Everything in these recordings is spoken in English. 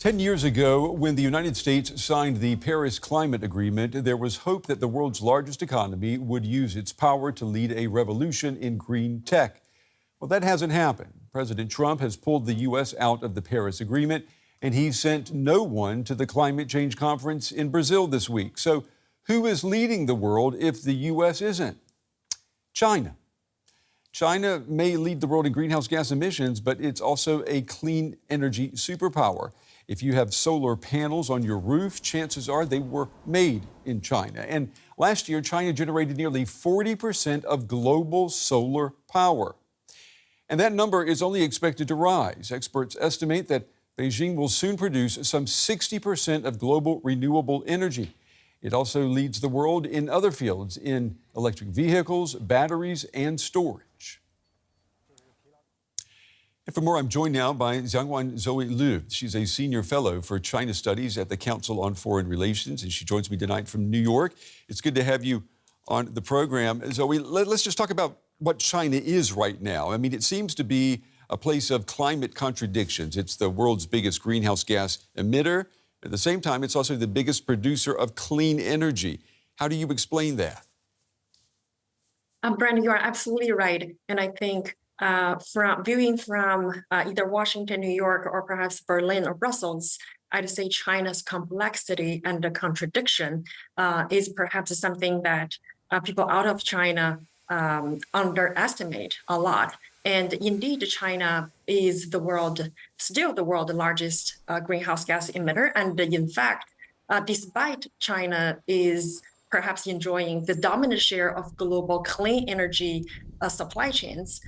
10 years ago, when the United States signed the Paris Climate Agreement, there was hope that the world's largest economy would use its power to lead a revolution in green tech. Well, that hasn't happened. President Trump has pulled the U.S. out of the Paris Agreement, and he's sent no one to the climate change conference in Brazil this week. So who is leading the world if the U.S. isn't? China. China may lead the world in greenhouse gas emissions, but it's also a clean energy superpower. If you have solar panels on your roof, chances are they were made in China. And last year, China generated nearly 40% of global solar power. And that number is only expected to rise. Experts estimate that Beijing will soon produce some 60% of global renewable energy. It also leads the world in other fields, in electric vehicles, batteries, and storage. And for more, I'm joined now by Zongyuan Zoe Liu. She's a senior fellow for China Studies at the Council on Foreign Relations, and she joins me tonight from New York. It's good to have you on the program. Zoe, let's just talk about what China is right now. I mean, it seems to be a place of climate contradictions. It's the world's biggest greenhouse gas emitter. At the same time, it's also the biggest producer of clean energy. How do you explain that? Brandon, you are absolutely right. And I think from either Washington, New York, or perhaps Berlin or Brussels, I'd say China's complexity and the contradiction is perhaps something that people out of China underestimate a lot. And indeed, China is still the world's largest greenhouse gas emitter. And in fact, despite China is perhaps enjoying the dominant share of global clean energy supply chains,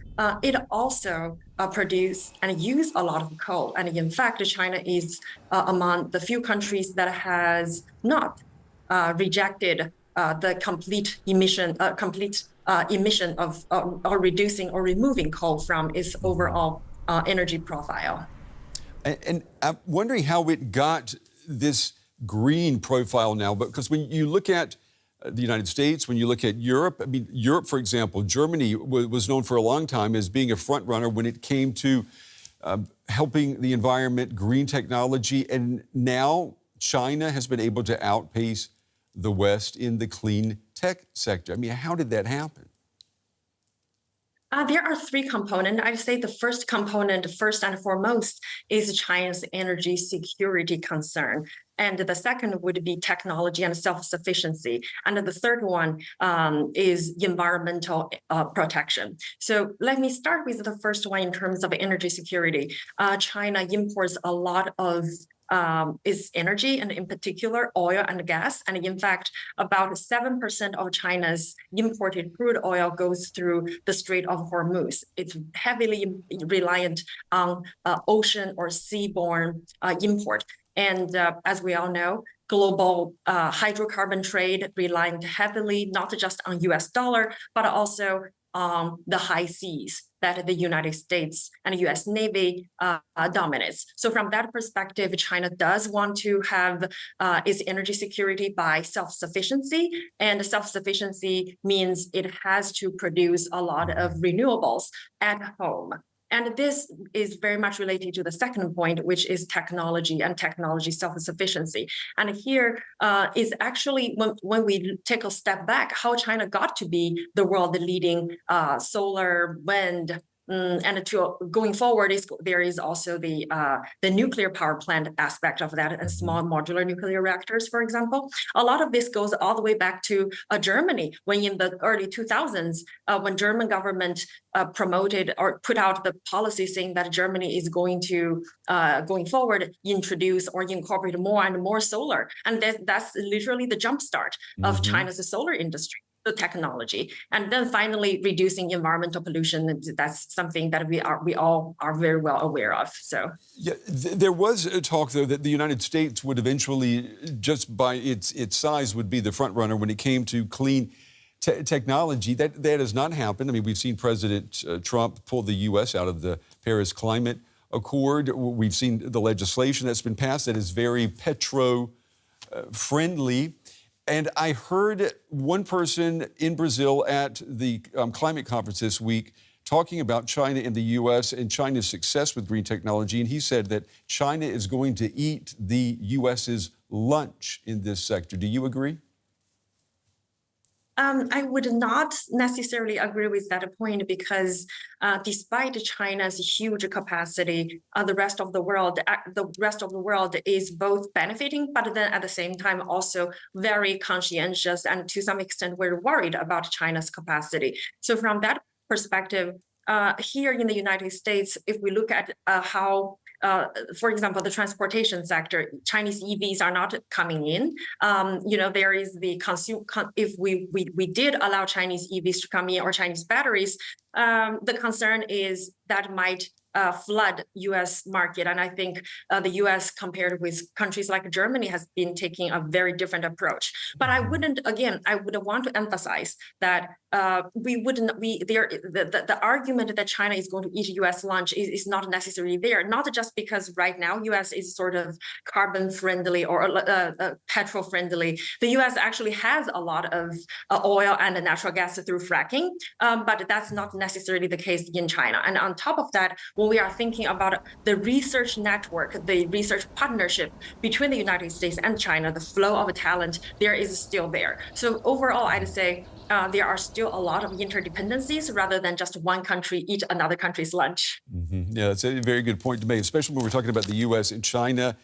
it also produces and uses a lot of coal. And in fact, China is among the few countries that has not rejected the complete emission of or reducing or removing coal from its overall energy profile. And I'm wondering how it got this green profile now, because when you look at the United States, when you look at Europe, I mean, Europe, for example, Germany was known for a long time as being a front runner when it came to helping the environment, green technology, and now China has been able to outpace the West in the clean tech sector. I mean, how did that happen? There are three components. I'd say the first component, first and foremost, is China's energy security concern. And the second would be technology and self-sufficiency. And the third one is environmental protection. So let me start with the first one in terms of energy security. China imports a lot of its energy, and in particular, oil and gas. And in fact, about 7% of China's imported crude oil goes through the Strait of Hormuz. It's heavily reliant on ocean or seaborne import. And as we all know, global hydrocarbon trade relying heavily not just on US dollar, but also on the high seas that the United States and US Navy dominates. So from that perspective, China does want to have its energy security by self-sufficiency. And self-sufficiency means it has to produce a lot of renewables at home. And this is very much related to the second point, which is technology and technology self-sufficiency. And here is actually, when we take a step back, how China got to be the world leading solar, wind, and going forward, there is also the nuclear power plant aspect of that, and small modular nuclear reactors, for example. A lot of this goes all the way back to Germany, when in the early 2000s, when German government promoted or put out the policy saying that Germany is going to, going forward, introduce or incorporate more and more solar. And that's literally the jumpstart of China's solar industry. The technology, and then finally reducing environmental pollution. That's something that we all are very well aware of. So yeah, there was a talk though that the United States would eventually, just by its size, would be the front runner when it came to clean technology. That has not happened. I mean, we've seen President Trump pull the U.S. out of the Paris Climate Accord. We've seen the legislation that's been passed that is very petro-friendly. And I heard one person in Brazil at the climate conference this week talking about China and the U.S. and China's success with green technology. And he said that China is going to eat the U.S.'s lunch in this sector. Do you agree? I would not necessarily agree with that point because despite China's huge capacity, the rest of the world is both benefiting, but then at the same time also very conscientious, and to some extent we're worried about China's capacity. So from that perspective, here in the United States, if we look at how for example, the transportation sector, Chinese EVs are not coming in. There is the if we did allow Chinese EVs to come in or Chinese batteries, the concern is that might flood U.S. market. And I think the U.S. compared with countries like Germany has been taking a very different approach. But I would want to emphasize that the argument that China is going to eat U.S. lunch is not necessarily there, not just because right now U.S. is sort of carbon friendly or petrol friendly. The U.S. actually has a lot of oil and natural gas through fracking, but that's not necessarily the case in China. And on top of that, when we are thinking about the research network, the research partnership between the United States and China, the flow of talent there is still there. So overall, I'd say there are still a lot of interdependencies rather than just one country eat another country's lunch. Mm-hmm. Yeah, that's a very good point to make, especially when we're talking about the U.S. and China.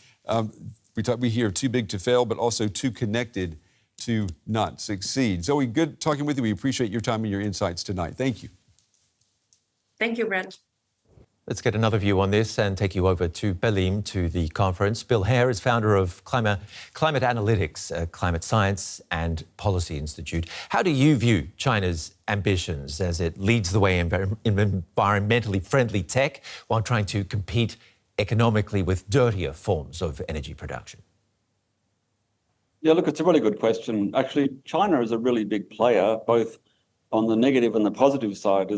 We hear too big to fail, but also too connected to not succeed. Zoe, good talking with you. We appreciate your time and your insights tonight. Thank you. Thank you, Brett. Let's get another view on this and take you over to Beijing to the conference. Bill Hare is founder of Climate Analytics, a climate science and policy institute. How do you view China's ambitions as it leads the way in environmentally friendly tech while trying to compete economically with dirtier forms of energy production? Yeah, look, it's a really good question. Actually, China is a really big player, both on the negative and the positive side.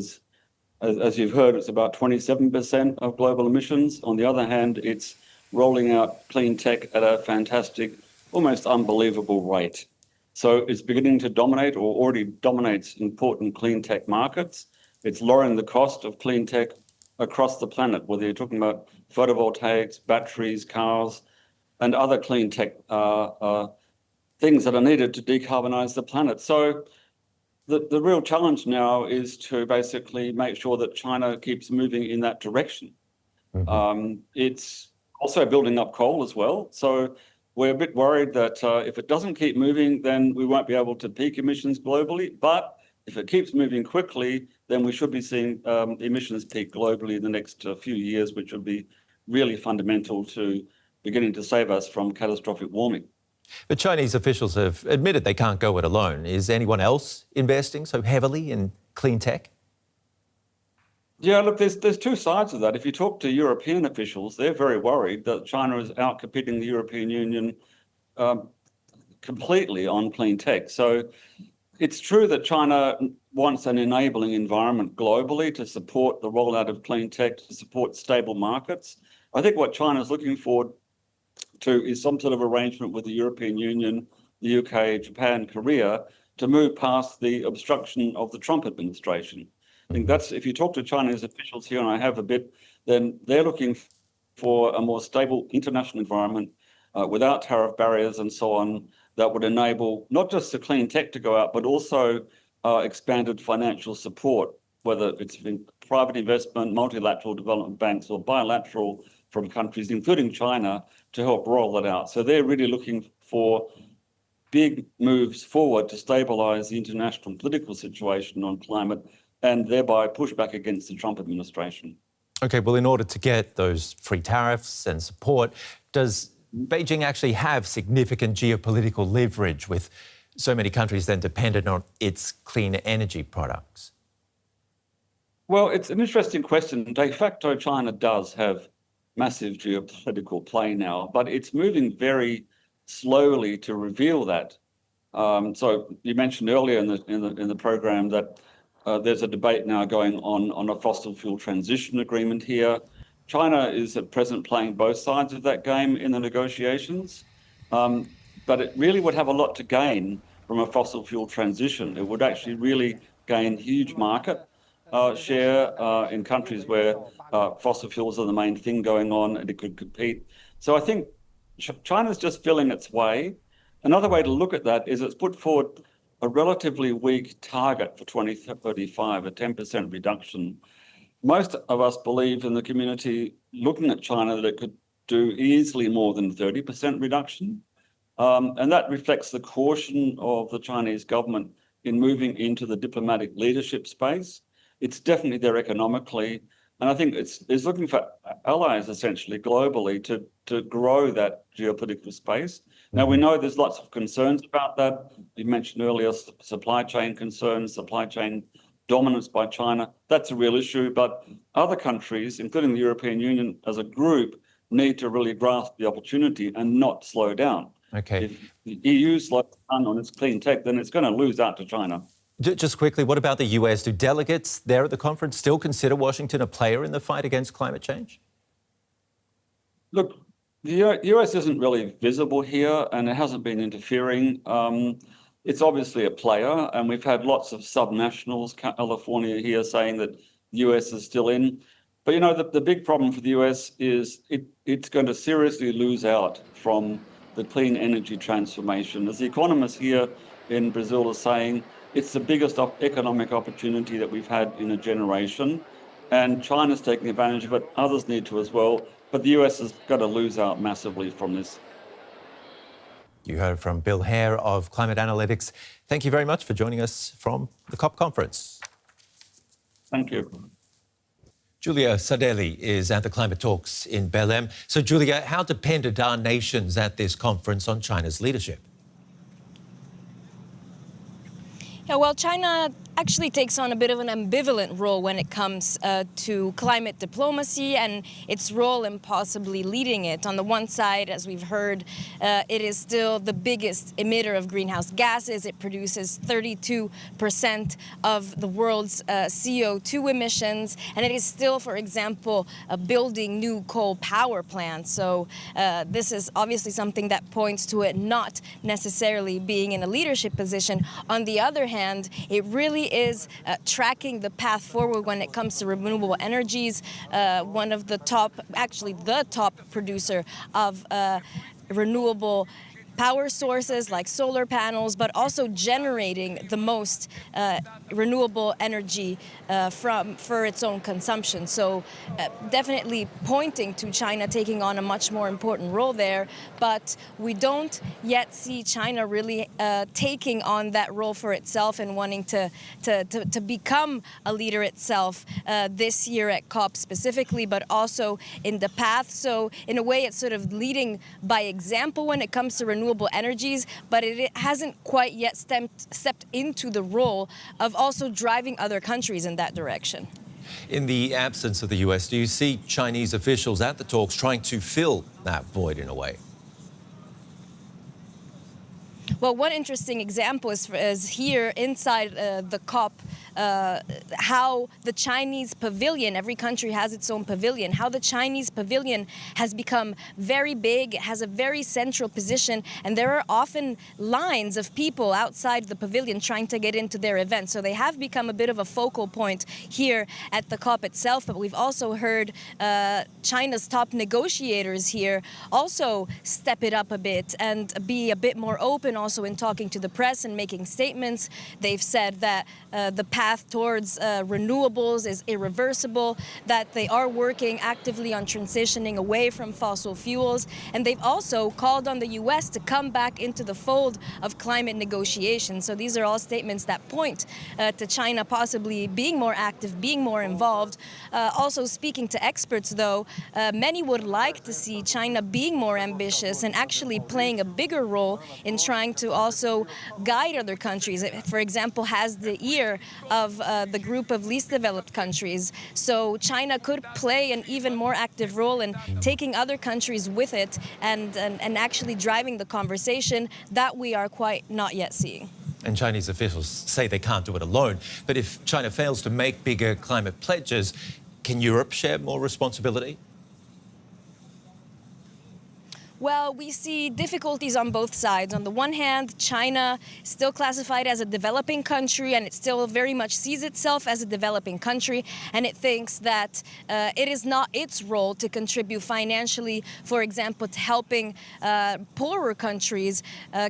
As you've heard, it's about 27% of global emissions. On the other hand, it's rolling out clean tech at a fantastic, almost unbelievable rate. So it's beginning to dominate, or already dominates, important clean tech markets. It's lowering the cost of clean tech across the planet, whether you're talking about photovoltaics, batteries, cars, and other clean tech things that are needed to decarbonize the planet. So the real challenge now is to basically make sure that China keeps moving in that direction. Mm-hmm. It's also building up coal as well. So we're a bit worried that if it doesn't keep moving, then we won't be able to peak emissions globally. But if it keeps moving quickly, then we should be seeing emissions peak globally in the next few years, which would be really fundamental to beginning to save us from catastrophic warming. But Chinese officials have admitted they can't go it alone. Is anyone else investing so heavily in clean tech? Yeah, look, there's two sides of that. If you talk to European officials, they're very worried that China is out-competing the European Union completely on clean tech. So it's true that China wants an enabling environment globally to support the rollout of clean tech, to support stable markets. I think what China is looking forward to is some sort of arrangement with the European Union, the UK, Japan, Korea, to move past the obstruction of the Trump administration. I think that's, if you talk to Chinese officials here, and I have a bit, then they're looking for a more stable international environment without tariff barriers and so on, that would enable not just the clean tech to go out, but also expanded financial support, whether it's in private investment, multilateral development banks, or bilateral from countries, including China, to help roll it out. So they're really looking for big moves forward to stabilize the international political situation on climate and thereby push back against the Trump administration. OK, well, in order to get those free tariffs and support, does Beijing actually have significant geopolitical leverage with so many countries then dependent on its clean energy products? Well, it's an interesting question. De facto, China does have massive geopolitical play now, but it's moving very slowly to reveal that. So you mentioned earlier in the program that there's a debate now going on a fossil fuel transition agreement here. China is at present playing both sides of that game in the negotiations, but it really would have a lot to gain from a fossil fuel transition. It would actually really gain huge market share in countries where fossil fuels are the main thing going on, and it could compete. So I think China's just feeling its way. Another way to look at that is it's put forward a relatively weak target for 2035, a 10% reduction. Most of us believe in the community, looking at China, that it could do easily more than 30% reduction. And that reflects the caution of the Chinese government in moving into the diplomatic leadership space. It's definitely there economically. And I think it's looking for allies, essentially, globally, to grow that geopolitical space. Now, we know there's lots of concerns about that. You mentioned earlier supply chain concerns, supply chain dominance by China. That's a real issue. But other countries, including the European Union as a group, need to really grasp the opportunity and not slow down. Okay. If the EU slows down on its clean tech, then it's going to lose out to China. Just quickly, what about the US? Do delegates there at the conference still consider Washington a player in the fight against climate change? Look, the US isn't really visible here, and it hasn't been interfering. It's obviously a player, and we've had lots of subnationals, California here, saying that the US is still in. But, you know, the big problem for the US is it's going to seriously lose out from the clean energy transformation. As the economists here in Brazil are saying, it's the biggest economic opportunity that we've had in a generation, and China's taking advantage of it. Others need to as well, but the US is going to lose out massively from this. You heard from Bill Hare of Climate Analytics. Thank you very much for joining us from the COP conference. Thank you. Giulia Saudelli is at the climate talks in Belém. So, Giulia, how dependent are nations at this conference on China's leadership? Yeah, well, China actually takes on a bit of an ambivalent role when it comes to climate diplomacy and its role in possibly leading it. On the one side, as we've heard, it is still the biggest emitter of greenhouse gases. It produces 32% of the world's CO2 emissions, and it is still, for example, building new coal power plants. So this is obviously something that points to it not necessarily being in a leadership position. On the other hand, it really is tracking the path forward when it comes to renewable energies. One of the top, actually the top producer of renewable power sources like solar panels, but also generating the most renewable energy for its own consumption. So definitely pointing to China taking on a much more important role there, but we don't yet see China really taking on that role for itself and wanting to become a leader itself this year at COP specifically, but also in the path. So in a way, it's sort of leading by example when it comes to renewable energies, but it hasn't quite yet stepped into the role of also driving other countries in that direction. In the absence of the US, do you see Chinese officials at the talks trying to fill that void in a way? Well, one interesting example is here inside the COP, how the Chinese pavilion, every country has its own pavilion, how the Chinese pavilion has become very big, it has a very central position, and there are often lines of people outside the pavilion trying to get into their event. So they have become a bit of a focal point here at the COP itself, but we've also heard China's top negotiators here also step it up a bit and be a bit more open also in talking to the press and making statements. They've said that the path towards renewables is irreversible, that they are working actively on transitioning away from fossil fuels, and they've also called on the US to come back into the fold of climate negotiations. So these are all statements that point to China possibly being more active, being more involved. Also speaking to experts, though, many would like to see China being more ambitious and actually playing a bigger role in trying to also guide other countries. It, for example, has the ear of the group of least developed countries. So China could play an even more active role in taking other countries with it and actually driving the conversation that we are quite not yet seeing. And Chinese officials say they can't do it alone. But if China fails to make bigger climate pledges, can Europe share more responsibility? Well, we see difficulties on both sides. On the one hand, China is still classified as a developing country, and it still very much sees itself as a developing country, and it thinks that it is not its role to contribute financially, for example, to helping poorer countries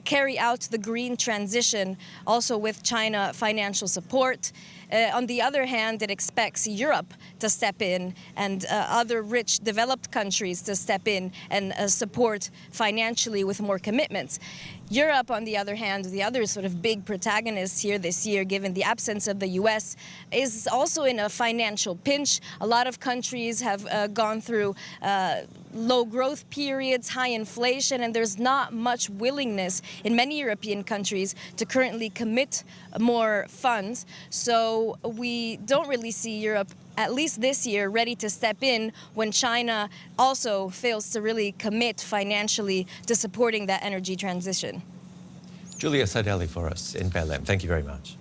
carry out the green transition, also with China financial support. On the other hand, it expects Europe to step in and other rich developed countries to step in and support financially with more commitments. Europe, on the other hand, the other sort of big protagonist here this year, given the absence of the US, is also in a financial pinch. A lot of countries have gone through low growth periods, high inflation, and there's not much willingness in many European countries to currently commit more funds. So we don't really see Europe, at least this year, ready to step in when China also fails to really commit financially to supporting that energy transition. Giulia Saudelli for us in Belém. Thank you very much.